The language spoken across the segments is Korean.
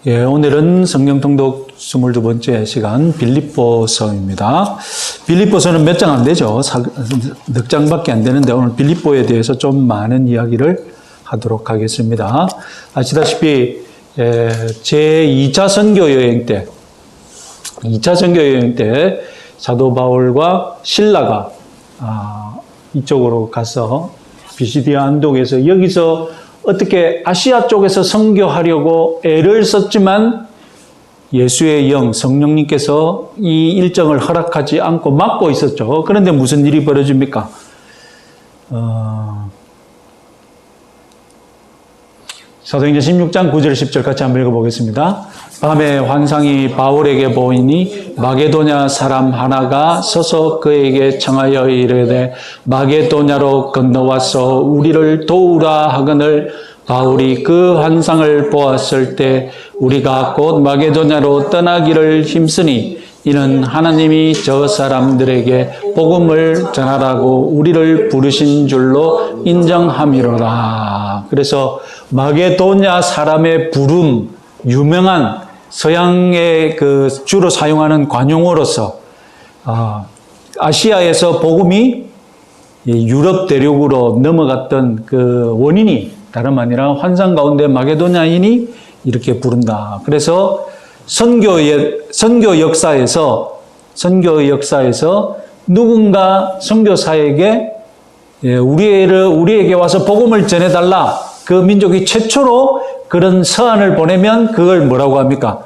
예, 오늘은 성경 통독 22번째 시간 빌립보서입니다. 빌립보서는 몇 장 안 되죠. 넉 장밖에 안 되는데 오늘 빌립보에 대해서 좀 많은 이야기를 하도록 하겠습니다. 아시다시피 제2차 선교 여행 때 2차 선교 여행 때 사도 바울과 실라가 이쪽으로 가서 비시디아 안독에서 여기서 어떻게 아시아 쪽에서 선교하려고 애를 썼지만 예수의 영, 성령님께서 이 일정을 허락하지 않고 막고 있었죠. 그런데 무슨 일이 벌어집니까? 사도행전 16장 9절 10절 같이 한번 읽어보겠습니다. 밤에 환상이 바울에게 보이니 마게도냐 사람 하나가 서서 그에게 청하여 이르되 마게도냐로 건너와서 우리를 도우라 하거늘 바울이 그 환상을 보았을 때 우리가 곧 마게도냐로 떠나기를 힘쓰니 이는 하나님이 저 사람들에게 복음을 전하라고 우리를 부르신 줄로 인정함이로다. 그래서 마게도냐 사람의 부름, 유명한 서양의 주로 사용하는 관용어로서 아시아에서 복음이 유럽 대륙으로 넘어갔던 그 원인이 다름 아니라 환상 가운데 마게도냐인이 이렇게 부른다. 그래서 선교 역사에서 누군가 선교사에게 우리에게 와서 복음을 전해달라. 그 민족이 최초로 그런 서한을 보내면 그걸 뭐라고 합니까?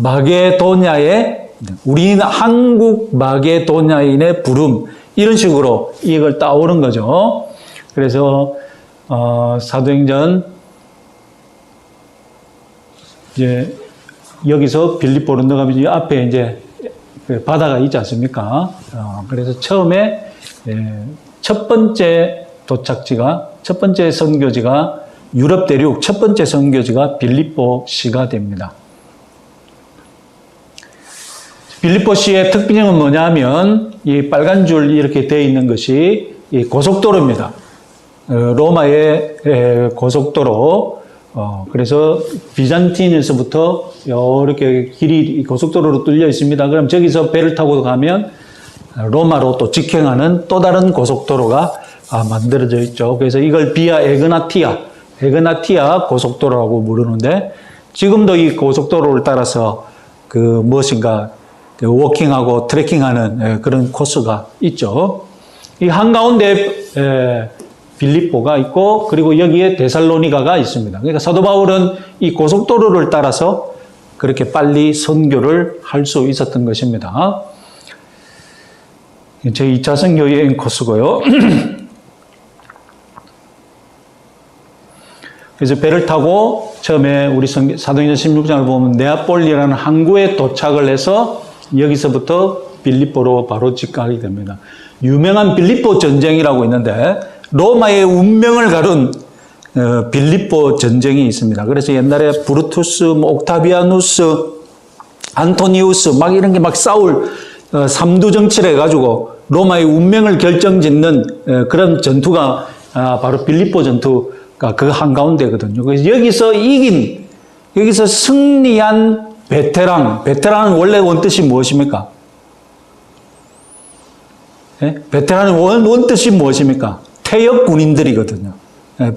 마게도냐의 우리는 한국 마게도냐인의 부름 이런 식으로 이걸 따오는 거죠. 그래서 사도행전 이제 여기서 빌립보로 넘어가면 앞에 이제 바다가 있지 않습니까? 그래서 처음에 첫 번째 선교지가 유럽 대륙 첫 번째 선교지가 빌립보시가 됩니다. 빌립보시의 특징은 뭐냐면 이 빨간 줄 이렇게 되어 있는 것이 이 고속도로입니다. 로마의 고속도로. 그래서 비잔틴에서부터 이렇게 길이 고속도로로 뚫려 있습니다. 그럼 저기서 배를 타고 가면 로마로 또 직행하는 또 다른 고속도로가 만들어져 있죠. 그래서 이걸 비아 에그나티아 고속도로라고 부르는데 지금도 이 고속도로를 따라서 무엇인가 워킹하고 트레킹하는 그런 코스가 있죠. 이 한가운데 빌립보가 있고 그리고 여기에 데살로니가가 있습니다. 그러니까 사도 바울은 이 고속도로를 따라서 그렇게 빨리 선교를 할 수 있었던 것입니다. 제 2차 선교 여행 코스고요. 그래서 배를 타고 처음에 우리 사도행전 16장을 보면 네아폴리라는 항구에 도착을 해서 여기서부터 빌립보로 바로 직항하게 됩니다. 유명한 빌립보 전쟁이라고 있는데 로마의 운명을 가른 빌립보 전쟁이 있습니다. 그래서 옛날에 브루투스, 옥타비아누스, 안토니우스 막 이런 게 막 싸울 삼두정치를 해가지고 로마의 운명을 결정짓는 그런 전투가 바로 빌립보 전투가 그 한가운데거든요. 그래서 여기서 승리한 베테랑은 원래 원뜻이 무엇입니까? 베테랑은 원뜻이 무엇입니까? 퇴역 군인들이거든요.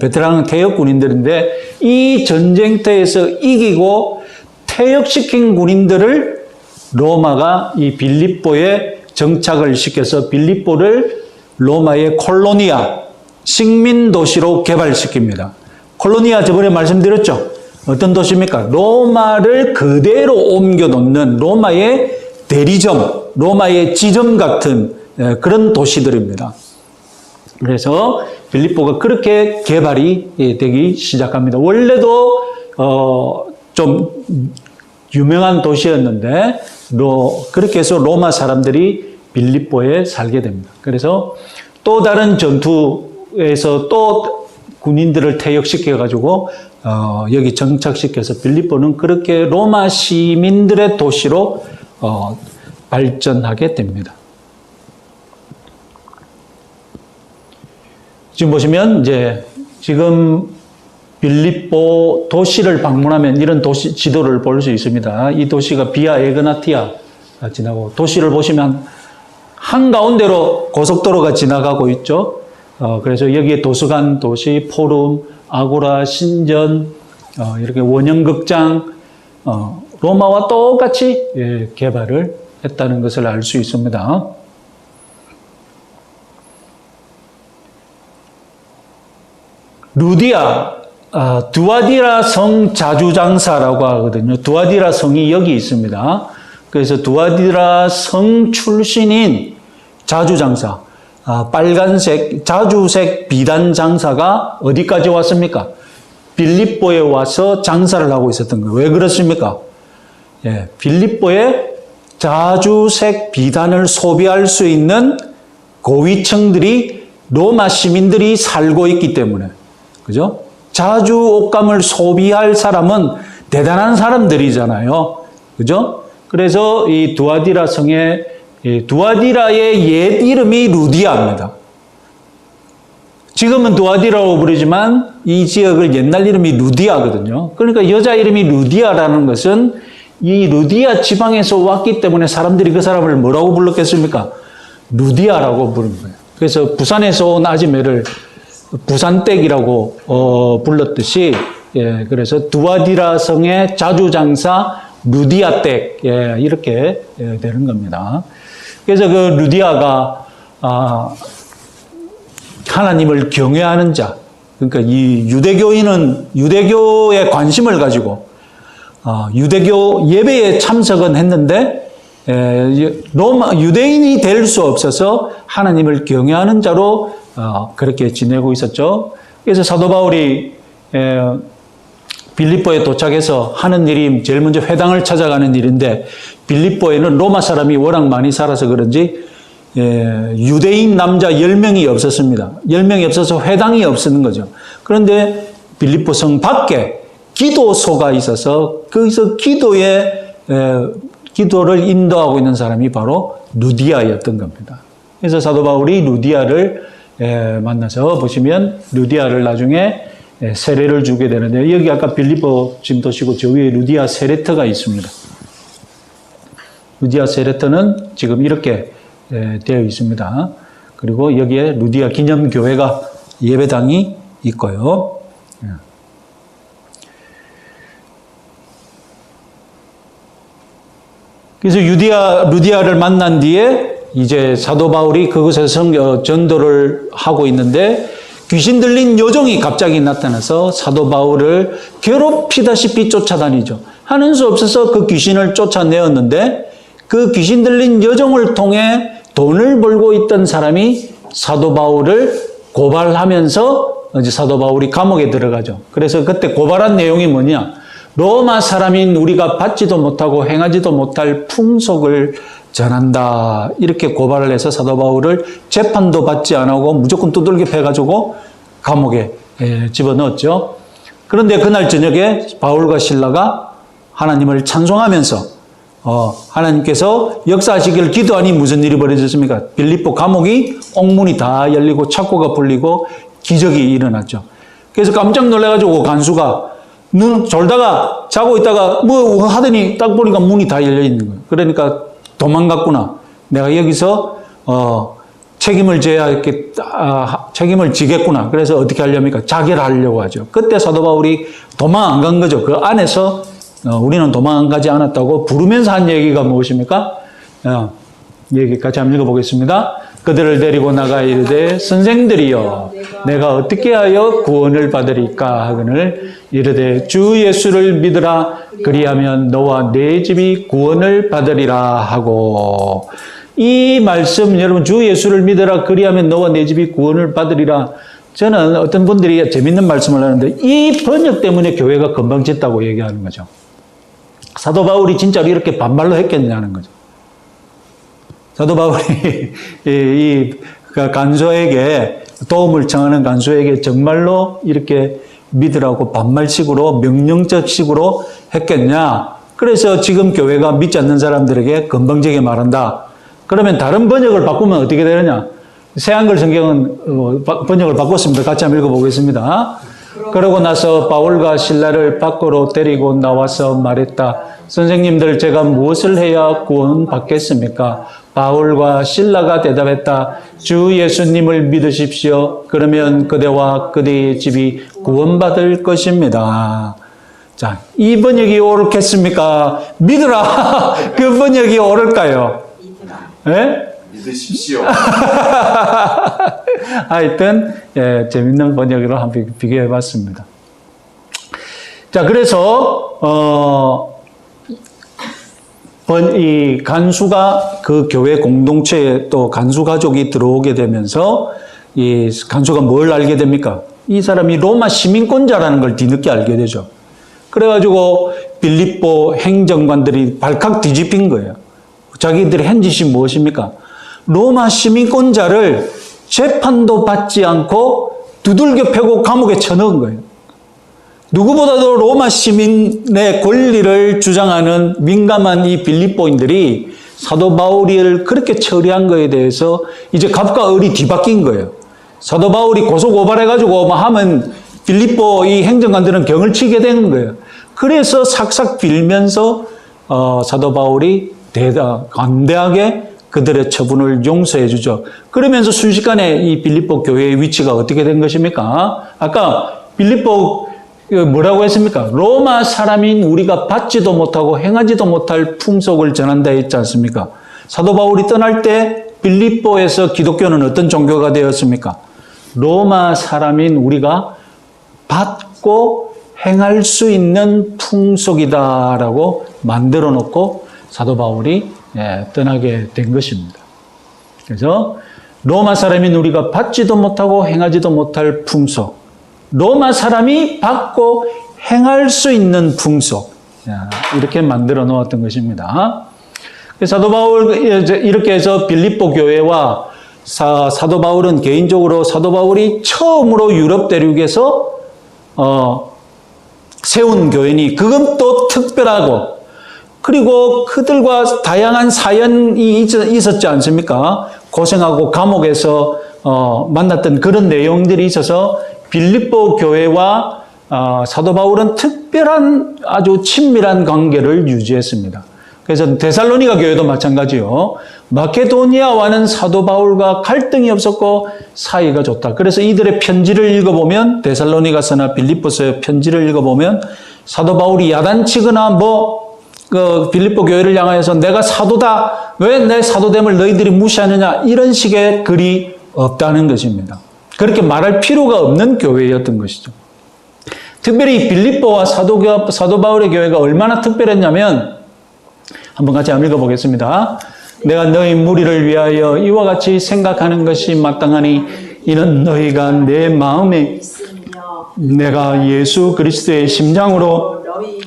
베테랑은 퇴역 군인들인데 이 전쟁터에서 이기고 퇴역시킨 군인들을 로마가 이 빌립보에 정착을 시켜서 빌립보를 로마의 콜로니아, 식민도시로 개발시킵니다. 콜로니아 저번에 말씀드렸죠? 어떤 도시입니까? 로마를 그대로 옮겨놓는 로마의 대리점, 로마의 지점 같은 그런 도시들입니다. 그래서 빌립보가 그렇게 개발이 되기 시작합니다. 원래도 좀 유명한 도시였는데 그렇게 해서 로마 사람들이 빌립보에 살게 됩니다. 그래서 또 다른 전투에서 또 군인들을 퇴역시켜가지고 여기 정착시켜서 빌립보는 그렇게 로마 시민들의 도시로 발전하게 됩니다. 지금 보시면 지금 빌립보 도시를 방문하면 이런 도시 지도를 볼 수 있습니다. 이 도시가 비아 에그나티아 지나고 도시를 보시면 한가운데로 고속도로가 지나가고 있죠. 그래서 여기에 도서관, 도시, 포럼, 아고라, 신전, 이렇게 원형극장, 로마와 똑같이 개발을 했다는 것을 알 수 있습니다. 루디아, 두아디라 성 자주장사라고 하거든요. 두아디라 성이 여기 있습니다. 그래서 두아디라 성 출신인 자주장사, 빨간색 자주색 비단 장사가 어디까지 왔습니까? 빌립보에 와서 장사를 하고 있었던 거예요. 왜 그렇습니까? 빌립보에 자주색 비단을 소비할 수 있는 고위층들이 로마 시민들이 살고 있기 때문에, 그죠? 자주 옷감을 소비할 사람은 대단한 사람들이잖아요. 그죠? 그래서 이 두아디라 성의, 두아디라의 옛 이름이 루디아입니다. 지금은 두아디라고 부르지만 이 지역을 옛날 이름이 루디아거든요. 그러니까 여자 이름이 루디아라는 것은 이 루디아 지방에서 왔기 때문에 사람들이 그 사람을 뭐라고 불렀겠습니까? 루디아라고 부른 거예요. 그래서 부산에서 온 아지매를 부산댁이라고 불렀듯이, 그래서 두아디라 성의 자주장사 루디아댁, 이렇게 되는 겁니다. 그래서 그 루디아가 하나님을 경외하는 자, 그러니까 이 유대교인은 유대교에 관심을 가지고 유대교 예배에 참석은 했는데 로마 유대인이 될 수 없어서 하나님을 경외하는 자로 그렇게 지내고 있었죠. 그래서 사도 바울이 빌립보에 도착해서 하는 일이 제일 먼저 회당을 찾아가는 일인데, 빌립보에는 로마 사람이 워낙 많이 살아서 그런지 유대인 남자 10명이 없었습니다. 10명이 없어서 회당이 없었는 거죠. 그런데 빌립보 성 밖에 기도소가 있어서 거기서 기도를 인도하고 있는 사람이 바로 루디아였던 겁니다. 그래서 사도 바울이 루디아를 만나서 보시면 루디아를 나중에 세례를 주게 되는데, 여기 아까 빌립보 지금 도시고 저 위에 루디아 세레터가 있습니다. 루디아 세레터는 지금 이렇게 되어 있습니다. 그리고 여기에 루디아 기념교회가 예배당이 있고요. 그래서 루디아를 만난 뒤에 이제 사도 바울이 그곳에서 전도를 하고 있는데, 귀신 들린 여종이 갑자기 나타나서 사도 바울을 괴롭히다시피 쫓아다니죠. 하는 수 없어서 그 귀신을 쫓아내었는데, 그 귀신 들린 여종을 통해 돈을 벌고 있던 사람이 사도 바울을 고발하면서 이제 사도 바울이 감옥에 들어가죠. 그래서 그때 고발한 내용이 뭐냐? 로마 사람인 우리가 받지도 못하고 행하지도 못할 풍속을 전한다. 이렇게 고발을 해서 사도 바울을 재판도 받지 않고 무조건 두들겨 패가지고 감옥에 집어넣었죠. 그런데 그날 저녁에 바울과 실라가 하나님을 찬송하면서 하나님께서 역사하시기를 기도하니 무슨 일이 벌어졌습니까? 빌립보 감옥이 옥문이 다 열리고 창고가 풀리고 기적이 일어났죠. 그래서 깜짝 놀라가지고 간수가 눈 졸다가 자고 있다가 뭐 하더니 딱 보니까 문이 다 열려 있는 거예요. 그러니까 도망갔구나. 내가 여기서 책임을 책임을 지겠구나. 그래서 어떻게 하려니까 자결 하려고 하죠. 그때 사도 바울이 도망 안 간 거죠. 그 안에서 우리는 도망 안 가지 않았다고 부르면서 한 얘기가 무엇입니까? 얘기 같이 한번 읽어보겠습니다. 그들을 데리고 나가 이르되 선생들이여 내가 어떻게 하여 구원을 받으리까 하거늘 이르되 주 예수를 믿으라 그리하면 너와 내 집이 구원을 받으리라 하고, 이 말씀 여러분 주 예수를 믿으라 그리하면 너와 내 집이 구원을 받으리라, 저는 어떤 분들이 재밌는 말씀을 하는데 이 번역 때문에 교회가 건방졌다고 얘기하는 거죠. 사도 바울이 진짜로 이렇게 반말로 했겠냐는 거죠. 사도 바울이 이 간수에게 도움을 청하는 간수에게 정말로 이렇게 믿으라고 반말식으로 명령적식으로 했겠냐. 그래서 지금 교회가 믿지 않는 사람들에게 건방지게 말한다. 그러면 다른 번역을 바꾸면 어떻게 되느냐. 새한글 성경은 번역을 바꿨습니다. 같이 한번 읽어보겠습니다. 그러고 나서 바울과 실라를 밖으로 데리고 나와서 말했다. 선생님들, 제가 무엇을 해야 구원받겠습니까? 바울과 실라가 대답했다. 주 예수님을 믿으십시오. 그러면 그대와 그대의 집이 구원받을 것입니다. 자, 이 번역이 옳겠습니까? 믿으라. 그 번역이 옳을까요? 예? 믿으십시오. 하여튼 재밌는 번역으로 한번 비교해 봤습니다. 자, 그래서 이 간수가 그 교회 공동체에 또 간수 가족이 들어오게 되면서 이 간수가 뭘 알게 됩니까? 이 사람이 로마 시민권자라는 걸 뒤늦게 알게 되죠. 그래가지고 빌립보 행정관들이 발칵 뒤집힌 거예요. 자기들이 한 짓이 무엇입니까? 로마 시민권자를 재판도 받지 않고 두들겨 패고 감옥에 쳐넣은 거예요. 누구보다도 로마 시민의 권리를 주장하는 민감한 이 빌립보인들이 사도 바울을 그렇게 처리한 거에 대해서 이제 갑과 을이 뒤바뀐 거예요. 사도 바울이 고소 고발해가지고 뭐 하면 빌립보 이 행정관들은 경을 치게 된 거예요. 그래서 삭삭 빌면서 사도 바울이 관대하게 그들의 처분을 용서해 주죠. 그러면서 순식간에 이 빌립보 교회의 위치가 어떻게 된 것입니까? 아까 빌립보 뭐라고 했습니까? 로마 사람인 우리가 받지도 못하고 행하지도 못할 풍속을 전한다 했지 않습니까? 사도 바울이 떠날 때 빌립보에서 기독교는 어떤 종교가 되었습니까? 로마 사람인 우리가 받고 행할 수 있는 풍속이다라고 만들어 놓고 사도 바울이 떠나게 된 것입니다. 그래서 로마 사람인 우리가 받지도 못하고 행하지도 못할 풍속, 로마 사람이 받고 행할 수 있는 풍속, 이렇게 만들어 놓았던 것입니다. 사도 바울 이렇게 해서 빌립보 교회와 사도 바울은 개인적으로 사도 바울이 처음으로 유럽 대륙에서 세운 교회니 그건 또 특별하고, 그리고 그들과 다양한 사연이 있었지 않습니까? 고생하고 감옥에서 만났던 그런 내용들이 있어서 빌립보 교회와 사도 바울은 특별한 아주 친밀한 관계를 유지했습니다. 그래서 데살로니가 교회도 마찬가지요. 마케도니아와는 사도 바울과 갈등이 없었고 사이가 좋다. 그래서 이들의 편지를 읽어보면, 데살로니가서나 빌립보서의 편지를 읽어보면 사도 바울이 야단치거나 빌립보 교회를 향하여서 내가 사도다, 왜 내 사도됨을 너희들이 무시하느냐, 이런 식의 글이 없다는 것입니다. 그렇게 말할 필요가 없는 교회였던 것이죠. 특별히 빌립보와 사도 바울의 교회가 얼마나 특별했냐면, 한번 같이 한번 읽어보겠습니다. 내가 너희 무리를 위하여 이와 같이 생각하는 것이 마땅하니 이는 너희가 내 마음에 내가 예수 그리스도의 심장으로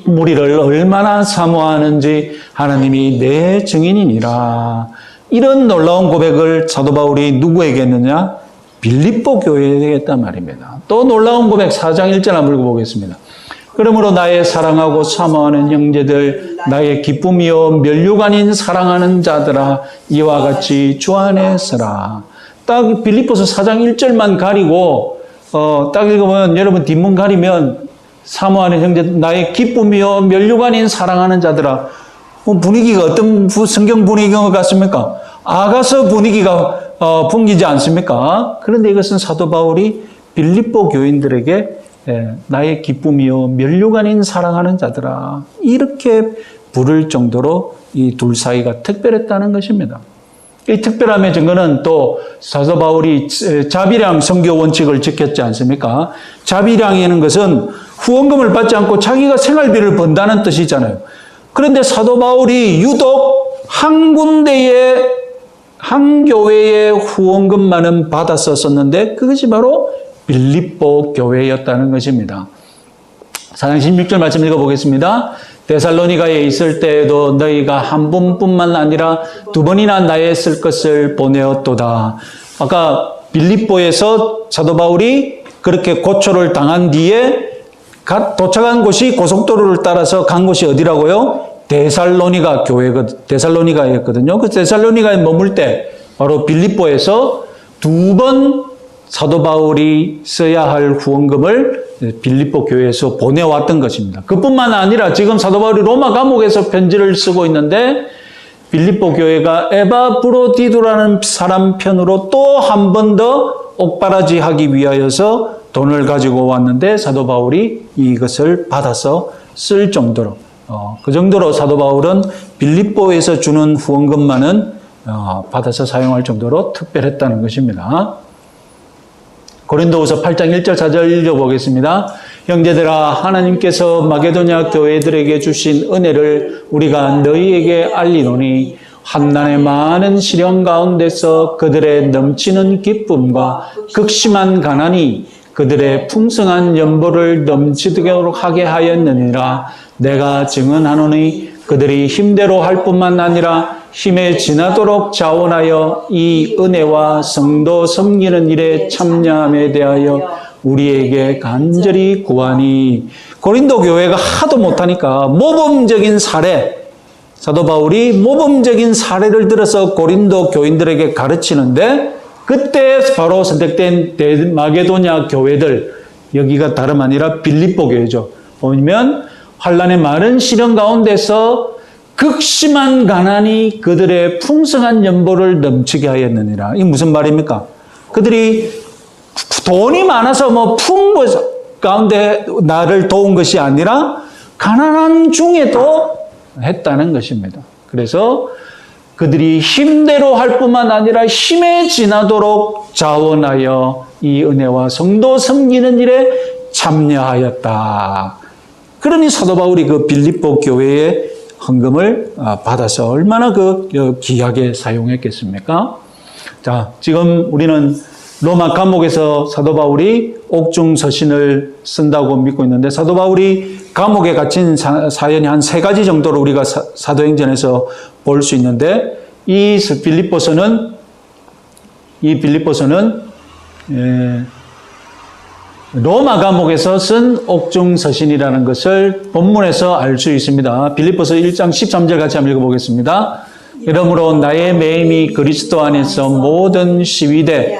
무리를 얼마나 사모하는지 하나님이 내 증인이니라. 이런 놀라운 고백을 사도 바울이 누구에게 했느냐? 빌립보 교회에게 했단 말입니다. 또 놀라운 고백 4장 1절 한번 읽어보겠습니다. 그러므로 나의 사랑하고 사모하는 형제들, 나의 기쁨이요 면류관 아닌 사랑하는 자들아, 이와 같이 주 안에 서라. 딱 빌립보서 4장 1절만 가리고 딱 읽어보면, 여러분 뒷문 가리면 사모하는 형제들, 나의 기쁨이요 면류관 아닌 사랑하는 자들아. 분위기가 어떤 성경 분위기인 것 같습니까? 아가서 분위기가 풍기지 않습니까? 그런데 이것은 사도 바울이 빌립보 교인들에게 나의 기쁨이요 면류관인 사랑하는 자들아, 이렇게 부를 정도로 이 둘 사이가 특별했다는 것입니다. 이 특별함의 증거는 또 사도 바울이 자비량 선교 원칙을 지켰지 않습니까? 자비량이라는 것은 후원금을 받지 않고 자기가 생활비를 번다는 뜻이잖아요. 그런데 사도 바울이 유독 한 군데에, 한 교회의 후원금만은 받았었는데 그것이 바로 빌립보 교회였다는 것입니다. 4장 16절 말씀 읽어보겠습니다. 데살로니가에 있을 때에도 너희가 한 분뿐만 아니라 두 번이나 나의 쓸 것을 보내었도다. 아까 빌립보에서 사도 바울이 그렇게 고초를 당한 뒤에 도착한 곳이 고속도로를 따라서 간 곳이 어디라고요? 데살로니가 데살로니가였거든요. 그 데살로니가에 머물 때 바로 빌립보에서 두 번 사도 바울이 써야 할 후원금을 빌립보 교회에서 보내왔던 것입니다. 그뿐만 아니라 지금 사도 바울이 로마 감옥에서 편지를 쓰고 있는데 빌립보 교회가 에바브로디도라는 사람 편으로 또 한 번 더 옥바라지하기 위하여서 돈을 가지고 왔는데 사도 바울이 이것을 받아서 쓸 정도로 그 정도로 사도 바울은 빌립보에서 주는 후원금만은 받아서 사용할 정도로 특별했다는 것입니다. 고린도후서 8장 1절 4절 읽어보겠습니다. 형제들아 하나님께서 마게도냐 교회들에게 주신 은혜를 우리가 너희에게 알리노니 환난의 많은 시련 가운데서 그들의 넘치는 기쁨과 극심한 가난이 그들의 풍성한 연보를 넘치도록 하게 하였느니라. 내가 증언하노니 그들이 힘대로 할 뿐만 아니라 힘에 지나도록 자원하여 이 은혜와 성도 섬기는 일에 참여함에 대하여 우리에게 간절히 구하니. 고린도 교회가 하도 못하니까 모범적인 사례, 사도 바울이 모범적인 사례를 들어서 고린도 교인들에게 가르치는데 그때 바로 선택된 마게도냐 교회들, 여기가 다름 아니라 빌립보 교회죠. 보면 환난의 많은 시련 가운데서 극심한 가난이 그들의 풍성한 연보를 넘치게 하였느니라. 이게 무슨 말입니까? 그들이 돈이 많아서 뭐 풍부 가운데 나를 도운 것이 아니라 가난한 중에도 했다는 것입니다. 그래서 그들이 힘대로 할 뿐만 아니라 힘에 지나도록 자원하여 이 은혜와 성도 섬기는 일에 참여하였다. 그러니 사도 바울이 그 빌립보 교회의 헌금을 받아서 얼마나 귀하게 사용했겠습니까? 자, 지금 우리는 로마 감옥에서 사도 바울이 옥중 서신을 쓴다고 믿고 있는데 사도 바울이 감옥에 갇힌 사연이 한 3가지 정도로 우리가 사도행전에서 볼 수 있는데 이 빌립보서는 로마 감옥에서 쓴 옥중 서신이라는 것을 본문에서 알 수 있습니다. 빌립보서 1장 13절 같이 한번 읽어보겠습니다. 이러므로 나의 매임이 그리스도 안에서 모든 시위대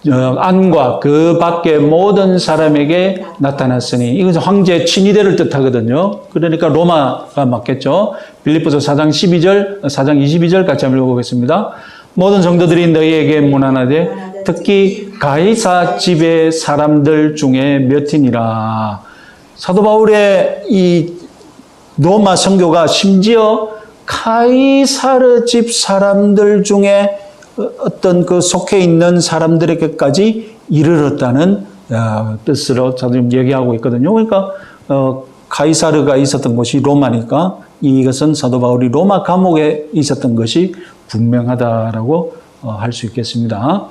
안과 그 밖의 모든 사람에게 나타났으니, 이것은 황제 친위대를 뜻하거든요. 그러니까 로마가 맞겠죠. 빌립보서 4장 12절, 4장 22절 같이 한번 읽어보겠습니다. 모든 성도들이 너희에게 문안하되 특히 가이사 집의 사람들 중에 몇이니라. 사도 바울의 이 로마 선교가 심지어 가이사르 집 사람들 중에 어떤 그 속해 있는 사람들에게까지 이르렀다는 뜻으로 지금 얘기하고 있거든요. 그러니까 가이사르가 있었던 곳이 로마니까 이것은 사도 바울이 로마 감옥에 있었던 것이 분명하다라고 할 수 있겠습니다.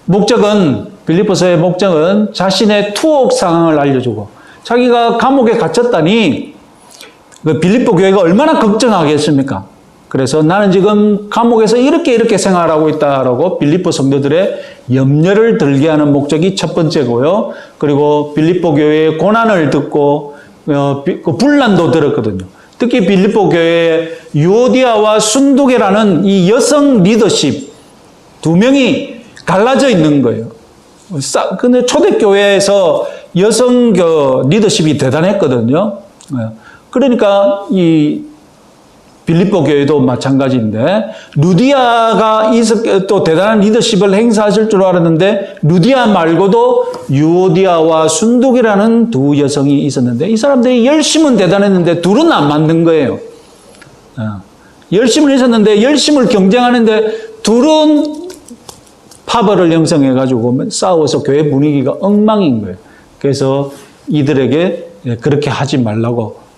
목적은, 빌립보서의 목적은 자신의 투옥 상황을 알려주고, 자기가 감옥에 갇혔다니 그 빌립보 교회가 얼마나 걱정하겠습니까? 그래서 나는 지금 감옥에서 이렇게 생활하고 있다라고 빌립보 성도들의 염려를 들게 하는 목적이 첫 번째고요. 그리고 빌립보 교회의 고난을 듣고 그 분란도 들었거든요. 특히 빌립보 교회의 유오디아와 순두계라는 이 여성 리더십 2명이 갈라져 있는 거예요. 근데 초대교회에서 여성 리더십이 대단했거든요. 그러니까 이 빌립보 교회도 마찬가지인데, 루디아가 또 대단한 리더십을 행사하실 줄 알았는데 루디아 말고도 유오디아와 순두계라는 2 여성이 있었는데 이 사람들이 열심은 대단했는데 둘은 안 맞는 거예요. 열심을 했었는데 열심을 경쟁하는데 둘은 파벌을 형성해가지고 싸워서 교회 분위기가 엉망인 거예요. 그래서 이들에게 그렇게 하지 말라고,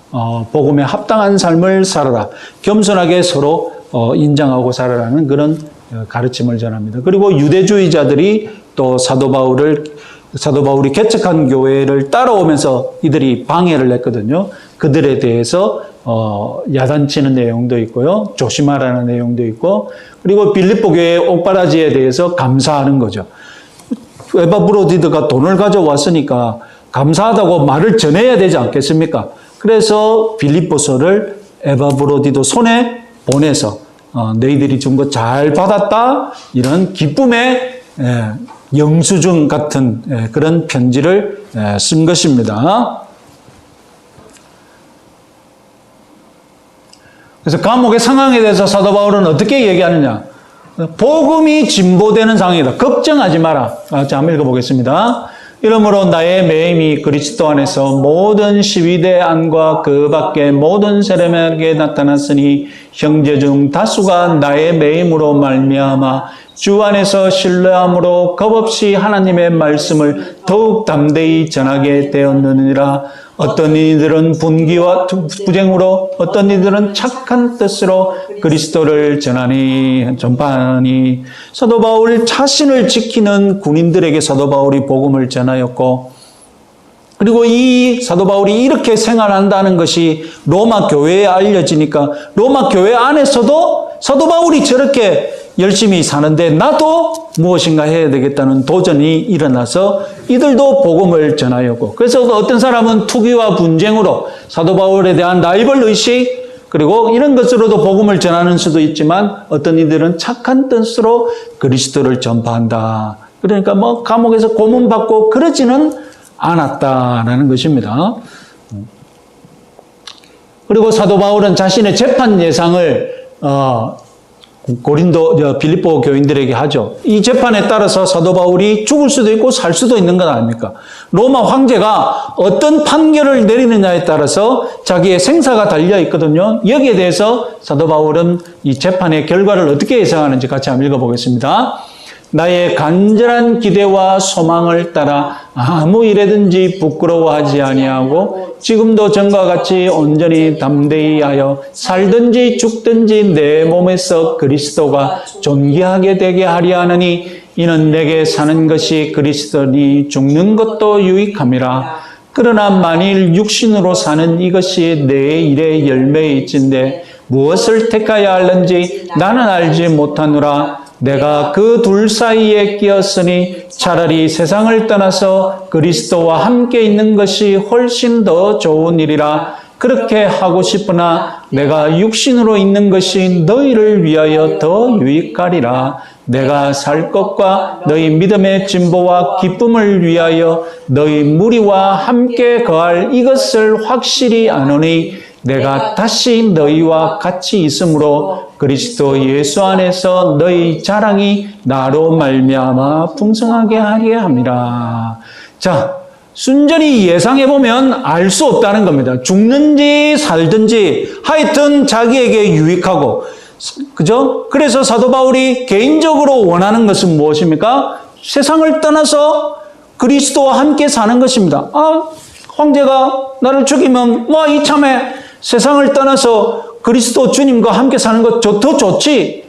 복음에 합당한 삶을 살아라, 겸손하게 서로 인정하고 살아라는 그런 가르침을 전합니다. 그리고 유대주의자들이 또 사도 바울이 개척한 교회를 따라오면서 이들이 방해를 했거든요. 그들에 대해서 야단치는 내용도 있고요, 조심하라는 내용도 있고, 그리고 빌립보 교회의 옥바라지에 대해서 감사하는 거죠. 에바브로디드가 돈을 가져왔으니까 감사하다고 말을 전해야 되지 않겠습니까? 그래서 빌립보서를 에바브로디도 손에 보내서 너희들이 준 거 잘 받았다, 이런 기쁨의 영수증 같은 그런 편지를 쓴 것입니다. 그래서 감옥의 상황에 대해서 사도 바울은 어떻게 얘기하느냐? 복음이 진보되는 상황이다. 걱정하지 마라. 자, 한번 읽어보겠습니다. 이러므로 나의 매임이 그리스도 안에서 모든 시위대 안과 그 밖의 모든 사람에게 나타났으니 형제 중 다수가 나의 매임으로 말미암아 주 안에서 신뢰함으로 겁없이 하나님의 말씀을 더욱 담대히 전하게 되었느니라. 어떤 이들은 분기와 부쟁으로, 어떤 이들은 착한 뜻으로 그리스도를 전파하니. 사도 바울 자신을 지키는 군인들에게 사도 바울이 복음을 전하였고, 그리고 이 사도 바울이 이렇게 생활한다는 것이 로마 교회에 알려지니까 로마 교회 안에서도 사도 바울이 저렇게 열심히 사는데 나도 무엇인가 해야 되겠다는 도전이 일어나서 이들도 복음을 전하였고, 그래서 어떤 사람은 투기와 분쟁으로 사도 바울에 대한 라이벌 의식, 그리고 이런 것으로도 복음을 전하는 수도 있지만 어떤 이들은 착한 뜻으로 그리스도를 전파한다. 그러니까 뭐 감옥에서 고문받고 그러지는 않았다라는 것입니다. 그리고 사도 바울은 자신의 재판 예상을 빌립보 교인들에게 하죠. 이 재판에 따라서 사도 바울이 죽을 수도 있고 살 수도 있는 것 아닙니까? 로마 황제가 어떤 판결을 내리느냐에 따라서 자기의 생사가 달려 있거든요. 여기에 대해서 사도 바울은 이 재판의 결과를 어떻게 예상하는지 같이 한번 읽어보겠습니다. 나의 간절한 기대와 소망을 따라 아무 일에든지 부끄러워하지 아니하고 지금도 전과 같이 온전히 담대히 하여 살든지 죽든지 내 몸에서 그리스도가 존귀하게 되게 하려 하느니 이는 내게 사는 것이 그리스도니 죽는 것도 유익함이라. 그러나 만일 육신으로 사는 이것이 내 일의 열매일진데 무엇을 택하여 할는지 나는 알지 못하노라. 내가 그 둘 사이에 끼었으니 차라리 세상을 떠나서 그리스도와 함께 있는 것이 훨씬 더 좋은 일이라. 그렇게 하고 싶으나 내가 육신으로 있는 것이 너희를 위하여 더 유익하리라. 내가 살 것과 너희 믿음의 진보와 기쁨을 위하여 너희 무리와 함께 거할 이것을 확실히 아노니 내가 다시 너희와 같이 있으므로 그리스도 예수 안에서 너희 자랑이 나로 말미암아 풍성하게 하게 함이라. 자, 순전히 예상해보면 알 수 없다는 겁니다. 죽는지 살든지 하여튼 자기에게 유익하고, 그죠? 그래서 사도 바울이 개인적으로 원하는 것은 무엇입니까? 세상을 떠나서 그리스도와 함께 사는 것입니다. 황제가 나를 죽이면 이참에 세상을 떠나서 그리스도 주님과 함께 사는 것 더 좋지.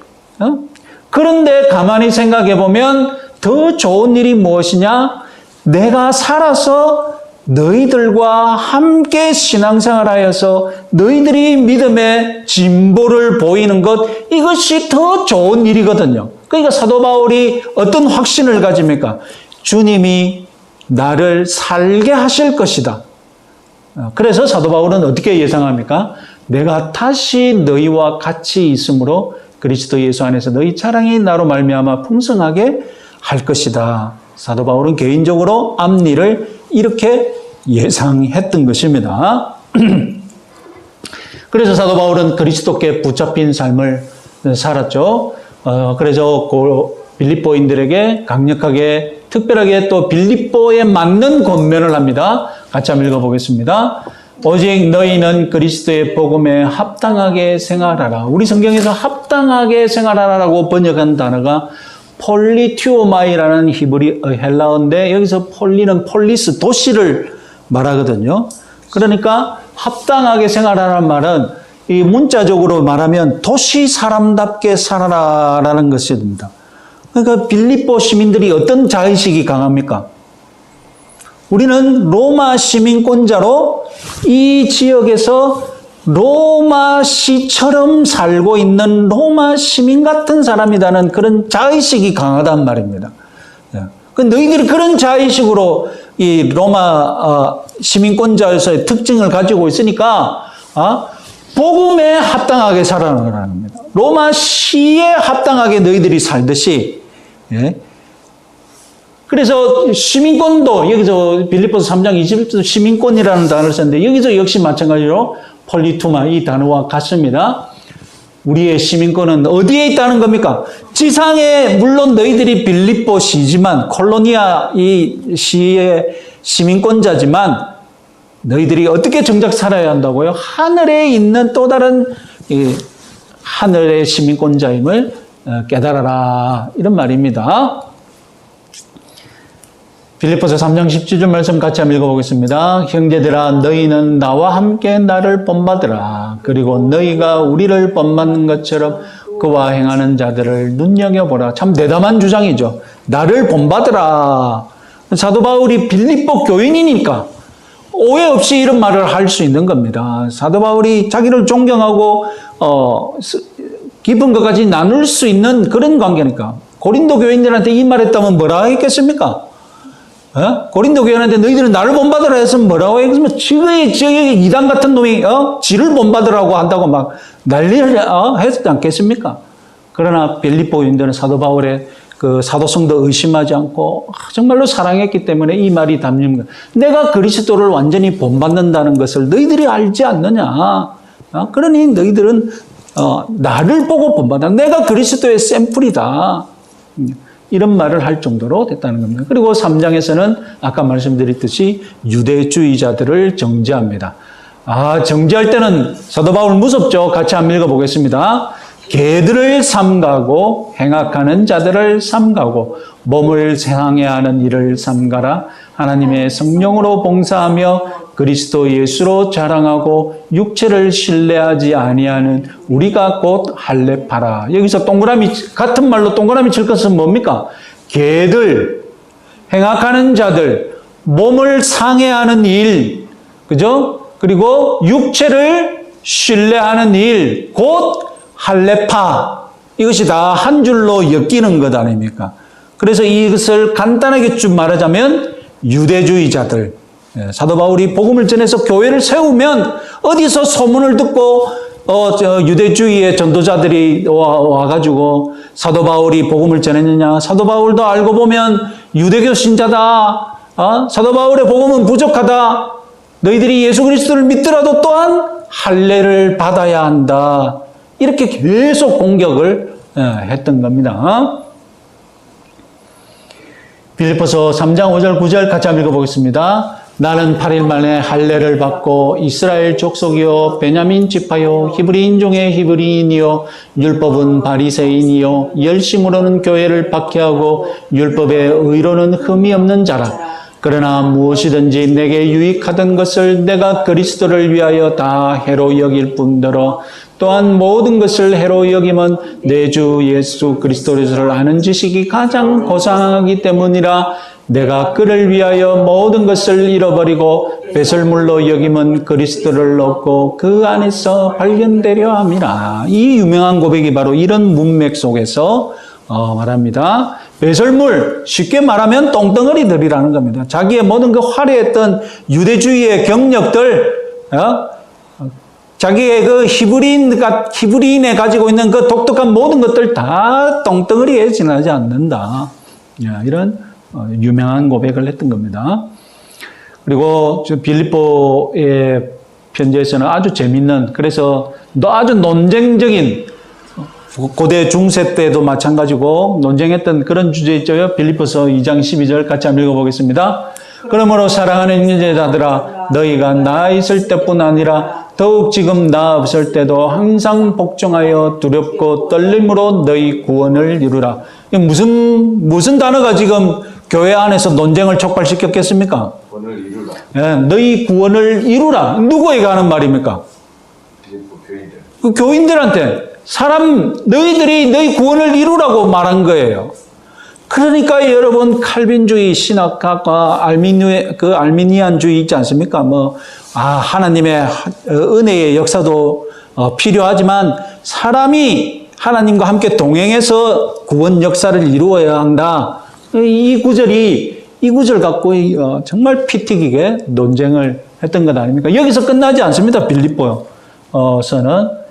그런데 가만히 생각해 보면 더 좋은 일이 무엇이냐? 내가 살아서 너희들과 함께 신앙생활하여서 너희들이 믿음의 진보를 보이는 것, 이것이 더 좋은 일이거든요. 그러니까 사도 바울이 어떤 확신을 가집니까? 주님이 나를 살게 하실 것이다. 그래서 사도 바울은 어떻게 예상합니까? 내가 다시 너희와 같이 있으므로 그리스도 예수 안에서 너희 자랑이 나로 말미암아 풍성하게 할 것이다. 사도 바울은 개인적으로 앞일을 이렇게 예상했던 것입니다. 그래서 사도 바울은 그리스도께 붙잡힌 삶을 살았죠. 그래서 빌립보인들에게 강력하게, 특별하게 또 빌립보에 맞는 권면을 합니다. 같이 한번 읽어보겠습니다. 오직 너희는 그리스도의 복음에 합당하게 생활하라. 우리 성경에서 합당하게 생활하라고 번역한 단어가 폴리튜오마이라는 헬라어인데, 여기서 폴리는 폴리스, 도시를 말하거든요. 그러니까 합당하게 생활하라는 말은 이 문자적으로 말하면 도시 사람답게 살아라라는 것입니다. 그러니까 빌립보 시민들이 어떤 자의식이 강합니까? 우리는 로마 시민권자로 이 지역에서 로마시처럼 살고 있는 로마 시민 같은 사람이라는 그런 자의식이 강하단 말입니다. 너희들이 그런 자의식으로 이 로마 시민권자에서의 특징을 가지고 있으니까 복음에 합당하게 살아가는 겁니다. 로마시에 합당하게 너희들이 살듯이 그래서 시민권도 여기서 빌립보서 3장 21절 시민권이라는 단어를 썼는데 여기서 역시 마찬가지로 폴리투마 이 단어와 같습니다. 우리의 시민권은 어디에 있다는 겁니까? 지상에 물론 너희들이 빌립보 시지만 콜로니아 이 시의 시민권자지만 너희들이 어떻게 정작 살아야 한다고요? 하늘에 있는 또 다른 하늘의 시민권자임을 깨달아라 이런 말입니다. 빌립보서 3장 17절 말씀 같이 한번 읽어보겠습니다. 형제들아 너희는 나와 함께 나를 본받으라. 그리고 너희가 우리를 본받는 것처럼 그와 행하는 자들을 눈여겨보라. 참 대담한 주장이죠. 나를 본받으라. 사도 바울이 빌립보 교인이니까 오해 없이 이런 말을 할 수 있는 겁니다. 사도 바울이 자기를 존경하고 깊은 것까지 나눌 수 있는 그런 관계니까. 고린도 교인들한테 이 말했다면 뭐라 했겠습니까? 고린도 교인한테 너희들은 나를 본받으라 했으면 뭐라고 했으면 지금 이단 같은 놈이 지를 본받으라고 한다고 막 난리를 했지 않겠습니까? 그러나 빌립보 교인들은 사도 바울의 그 사도성도 의심하지 않고 정말로 사랑했기 때문에 이 말이 담는 거예요. 내가 그리스도를 완전히 본받는다는 것을 너희들이 알지 않느냐? 그러니 너희들은 나를 보고 본받아. 내가 그리스도의 샘플이다. 이런 말을 할 정도로 됐다는 겁니다. 그리고 3장에서는 아까 말씀드렸듯이 유대주의자들을 정죄합니다. 정죄할 때는 사도 바울 무섭죠. 같이 한번 읽어보겠습니다. 개들을 삼가고 행악하는 자들을 삼가고 몸을 상해하는 일을 삼가라. 하나님의 성령으로 봉사하며 그리스도 예수로 자랑하고 육체를 신뢰하지 아니하는 우리가 곧 할례파라. 여기서 동그라미 같은 말로 동그라미 칠 것은 뭡니까? 개들, 행악하는 자들, 몸을 상해하는 일, 그죠? 그리고 육체를 신뢰하는 일, 곧 할례파. 이것이 다 한 줄로 엮이는 것 아닙니까? 그래서 이것을 간단하게 좀 말하자면 유대주의자들, 사도 바울이 복음을 전해서 교회를 세우면 어디서 소문을 듣고 유대주의의 전도자들이 와가지고 사도 바울이 복음을 전했느냐? 사도 바울도 알고 보면 유대교 신자다. 사도 바울의 복음은 부족하다. 너희들이 예수 그리스도를 믿더라도 또한 할례를 받아야 한다. 이렇게 계속 공격을 했던 겁니다. 빌립보서 3장 5절 9절 같이 한번 읽어보겠습니다. 나는 8일 만에 할례를 받고 이스라엘 족속이요 베냐민 지파요 히브리인 중에 히브리인이요 율법은 바리새인이요 열심으로는 교회를 박해하고 율법의 의로는 흠이 없는 자라. 그러나 무엇이든지 내게 유익하던 것을 내가 그리스도를 위하여 다 해로 여길 뿐더러 또한 모든 것을 해로 여김은 내 주 예수 그리스도를 아는 지식이 가장 고상하기 때문이라. 내가 그를 위하여 모든 것을 잃어버리고 배설물로 여김은 그리스도를 얻고 그 안에서 발견되려 함이라. 이 유명한 고백이 바로 이런 문맥 속에서 말합니다. 배설물, 쉽게 말하면 똥덩어리들이라는 겁니다. 자기의 모든 그 화려했던 유대주의의 경력들, 자기의 그 히브리인에 가지고 있는 그 독특한 모든 것들 다 똥덩어리에 지나지 않는다. 이런 유명한 고백을 했던 겁니다. 그리고 빌립보의 편지에서는 아주 재밌는, 그래서 아주 논쟁적인, 고대 중세 때도 마찬가지고 논쟁했던 그런 주제 있죠. 빌립보서 2장 12절 같이 한번 읽어보겠습니다. 그러므로 사랑하는 형제자들아 너희가 나 있을 때뿐 아니라 더욱 지금 나 없을 때도 항상 복종하여 두렵고 떨림으로 너희 구원을 이루라. 무슨 단어가 지금 교회 안에서 논쟁을 촉발시켰겠습니까? 구원을 이루라. 너희 구원을 이루라. 누구에게 하는 말입니까? 교인들. 그 교인들한테 너희들이 너희 구원을 이루라고 말한 거예요. 그러니까 여러분 칼빈주의 신학과 알미니안주의 있지 않습니까? 하나님의 은혜의 역사도 필요하지만 사람이 하나님과 함께 동행해서 구원 역사를 이루어야 한다. 이 구절 갖고 정말 피 튀기게 논쟁을 했던 것 아닙니까? 여기서 끝나지 않습니다. 빌립보서는.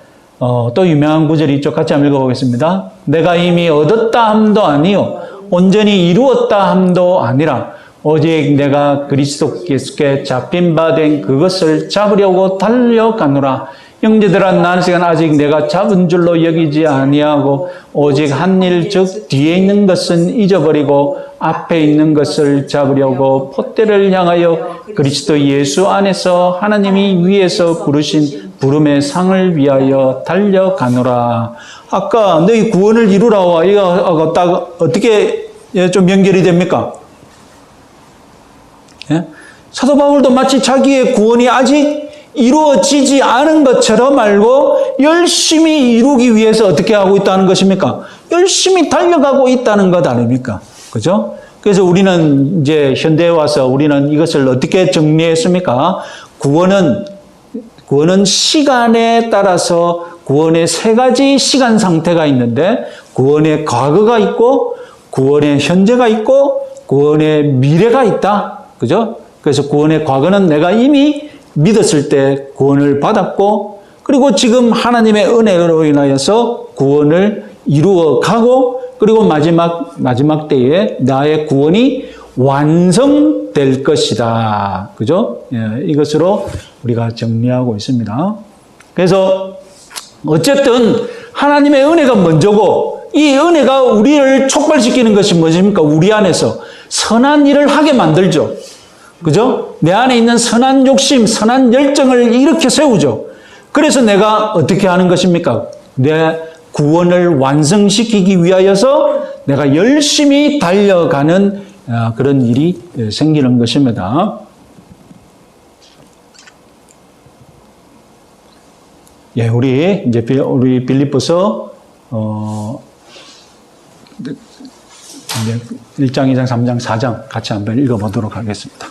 또 유명한 구절이 있죠. 같이 한번 읽어보겠습니다. 내가 이미 얻었다 함도 아니요 온전히 이루었다 함도 아니라 오직 내가 그리스도께 잡힌 바 된 그것을 잡으려고 달려가노라. 형제들아, 나는 아직 내가 잡은 줄로 여기지 아니하고 오직 한 일 즉 뒤에 있는 것은 잊어버리고 앞에 있는 것을 잡으려고 폿대를 향하여 그리스도 예수 안에서 하나님이 위에서 부르신 부름의 상을 위하여 달려가노라. 아까 너희 구원을 이루라와 이거 딱 어떻게 좀 연결이 됩니까? 예? 사도 바울도 마치 자기의 구원이 아직 이루어지지 않은 것처럼 알고 열심히 이루기 위해서 어떻게 하고 있다는 것입니까? 열심히 달려가고 있다는 것 아닙니까? 그죠? 그래서 우리는 이제 현대에 와서 우리는 이것을 어떻게 정리했습니까? 구원은 시간에 따라서 구원의 세 가지 시간 상태가 있는데 구원의 과거가 있고 구원의 현재가 있고 구원의 미래가 있다. 그죠? 그래서 구원의 과거는 내가 이미 믿었을 때 구원을 받았고 그리고 지금 하나님의 은혜로 인하여서 구원을 이루어 가고 그리고 마지막 때에 나의 구원이 완성될 것이다. 그죠? 예, 이것으로 우리가 정리하고 있습니다. 그래서 어쨌든 하나님의 은혜가 먼저고 이 은혜가 우리를 촉발시키는 것이 무엇입니까? 우리 안에서 선한 일을 하게 만들죠. 그죠? 내 안에 있는 선한 욕심, 선한 열정을 이렇게 세우죠. 그래서 내가 어떻게 하는 것입니까? 내 구원을 완성시키기 위하여서 내가 열심히 달려가는 그런 일이 생기는 것입니다. 예, 우리 빌립보서 1장, 2장, 3장, 4장 같이 한번 읽어보도록 하겠습니다.